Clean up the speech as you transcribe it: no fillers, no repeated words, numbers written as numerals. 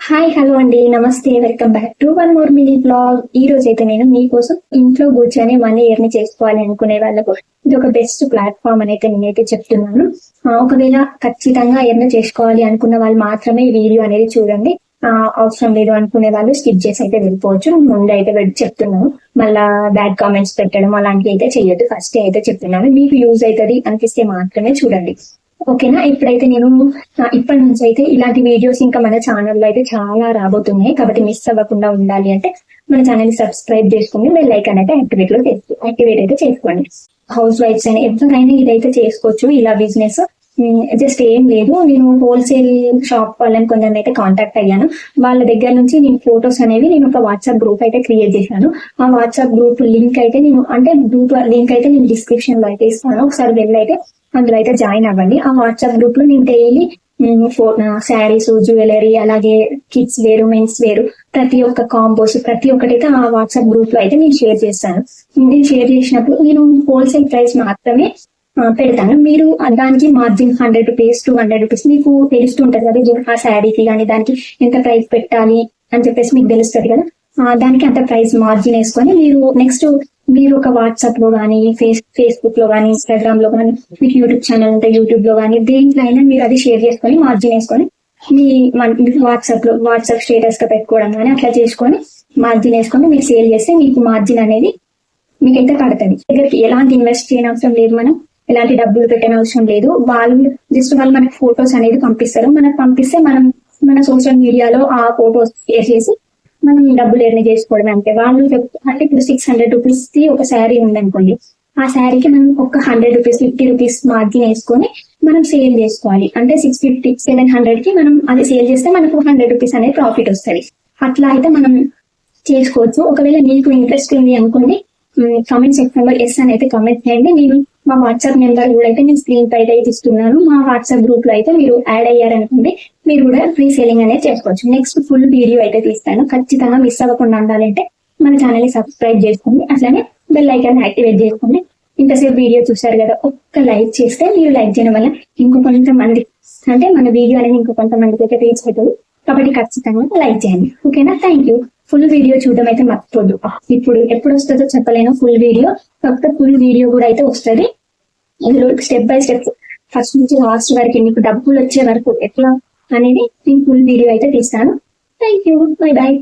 Hi hello అండి, నమస్తే, welcome back to one more mini blog. ఈ రోజు అయితే నేను మీకోసం ఇంట్లో కూర్చొని మనీ ఎర్న్ చేసుకోవాలి అనుకునే వాళ్ళకు ఇది ఒక బెస్ట్ ప్లాట్ఫామ్ అని అయితే నేనైతే చెప్తున్నాను. ఒకవేళ ఖచ్చితంగా ఎర్న్ చేసుకోవాలి అనుకున్న వాళ్ళు మాత్రమే ఈ వీడియో అనేది చూడండి. అవసరం లేదు అనుకునే వాళ్ళు స్కిప్ చేసి అయితే వెళ్ళిపోవచ్చు. ముందు అయితే చెప్తున్నాను, మళ్ళా బ్యాడ్ కామెంట్స్ పెట్టడం అలాంటివి అయితే చెయ్యొద్దు. ఫస్ట్ అయితే చెప్తున్నాను, మీకు యూజ్ అవుతుంది అనిపిస్తే మాత్రమే చూడండి, ఓకేనా. ఇప్పుడైతే నేను ఇప్పటి నుంచి అయితే ఇలాంటి వీడియోస్ ఇంకా మన ఛానల్లో అయితే చాలా రాబోతున్నాయి. కాబట్టి మిస్ అవ్వకుండా ఉండాలి అంటే మన ఛానల్ ని సబ్స్క్రైబ్ చేసుకుని బెల్ ఐకాన్ అయితే యాక్టివేట్ అయితే చేసుకోండి. హౌస్ వైఫ్స్ అయినా ఎవరైనా ఇదైతే చేసుకోవచ్చు ఇలా బిజినెస్. జస్ట్ ఏం లేదు, నేను హోల్సేల్ షాప్ వాళ్ళని కొంచెం అయితే కాంటాక్ట్ అయ్యాను. వాళ్ళ దగ్గర నుంచి నేను ఫొటోస్ అనేవి నేను ఒక వాట్సాప్ గ్రూప్ అయితే క్రియేట్ చేశాను. ఆ వాట్సాప్ గ్రూప్ లింక్ అయితే గ్రూప్ లింక్ అయితే నేను డిస్క్రిప్షన్ లో అయితే ఇస్తాను. ఒకసారి వెళ్ళి అయితే అందులో అయితే జాయిన్ అవ్వండి. ఆ వాట్సాప్ గ్రూప్ లో నేను డైలీ శారీస్, జ్యువెలరీ, అలాగే కిడ్స్ వేరు, మెన్స్ వేరు, ప్రతి ఒక్క కాంబోస్ ప్రతి ఒక్కటైతే ఆ వాట్సాప్ గ్రూప్ లో అయితే నేను షేర్ చేస్తాను. నేను షేర్ చేసినప్పుడు నేను హోల్సేల్ ప్రైస్ మాత్రమే పెడతాను. మీరు దానికి మార్జిన్ 100 రూపీస్, 200 రూపీస్ మీకు తెలుస్తుంటది కదా, ఆ శారీకి కానీ దానికి ఎంత ప్రైస్ పెట్టాలి అని చెప్పేసి మీకు తెలుస్తుంది కదా. దానికి అంత ప్రైస్ మార్జిన్ వేసుకొని మీరు ఒక వాట్సాప్ లో కానీ, ఫేస్బుక్ లో కానీ, ఇన్స్టాగ్రామ్ లో కానీ, మీకు యూట్యూబ్ ఛానల్ ఉంటే యూట్యూబ్ లో కానీ, దేంట్లో అయినా మీరు అది షేర్ చేసుకొని మార్జిన్ వేసుకొని మీ వాట్సాప్ స్టేటస్ గా పెట్టుకోవడం కానీ అట్లా చేసుకొని మార్జిన్ వేసుకొని మీరు సేల్ చేస్తే మీకు మార్జిన్ అనేది మీకైతే పడుతుంది. దగ్గరికి ఎలాంటి ఇన్వెస్ట్ చేయని అవసరం లేదు, మనం ఎలాంటి డబ్బులు పెట్టని అవసరం లేదు. వాళ్ళు మనకి ఫొటోస్ అనేది పంపిస్తారు. మనకు పంపిస్తే మనం మన సోషల్ మీడియాలో ఆ ఫొటోస్ షేర్ చేసి మనం డబ్బులు ఎర్న్ చేసుకోవడం అంతే. వాళ్ళు అంటే ఇప్పుడు 600 రూపీస్ కి ఒక శారీ ఉందనుకోండి, ఆ శారీకి మనం ఒక 100 రూపీస్, 50 రూపీస్ మార్జిన్ వేసుకొని మనం సేల్ చేసుకోవాలి. అంటే 650, 700 కి మనం అది సేల్ చేస్తే మనకు 100 రూపీస్ అనేది ప్రాఫిట్ వస్తుంది. అట్లా అయితే మనం చేసుకోవచ్చు. ఒకవేళ మీకు ఇంట్రెస్ట్ ఉంది అనుకోండి, కామెంట్ సెక్షన్ లో ఎస్ అని అయితే కామెంట్ చేయండి. నేను మా వాట్సాప్ నెంబర్ కూడా అయితే నేను స్క్రీన్ పై అయితే ఇస్తున్నాను. మా వాట్సాప్ గ్రూప్ లో అయితే మీరు యాడ్ అయ్యారనుకోండి, మీరు కూడా ఫ్రీ సేలింగ్ అనేది చేసుకోవచ్చు. నెక్స్ట్ ఫుల్ వీడియో అయితే తీస్తాను. ఖచ్చితంగా మిస్ అవ్వకుండా ఉండాలంటే మన ఛానల్ ని సబ్స్క్రైబ్ చేసుకోండి, అట్లనే బెల్ ఐకాన్ యాక్టివేట్ చేసుకోండి. ఇంతసేపు వీడియో చూసారు కదా, ఒక్క లైక్ చేస్తే మీరు లైక్ చేయడం వల్ల ఇంకో కొంతమంది అంటే మన వీడియో అనేది ఇంకో కొంతమందికి అయితే రీచ్ అవుతుంది. కాబట్టి ఖచ్చితంగా లైక్ చేయండి, ఓకేనా. Thank you. ఫుల్ వీడియో చూడడం అయితే మర్చిపోద్దు. ఇప్పుడు ఎప్పుడు వస్తుందో చెప్పలేను ఫుల్ వీడియో, కాకపోతే ఫుల్ వీడియో కూడా అయితే వస్తుంది. ఇందులో స్టెప్ బై స్టెప్ ఫస్ట్ నుంచి లాస్ట్ వరకు మీకు డబ్బులు వచ్చే వరకు ఎట్లా అనేది నేను ఫుల్ వీడియో అయితే తీస్తాను. Thank you, bye bye.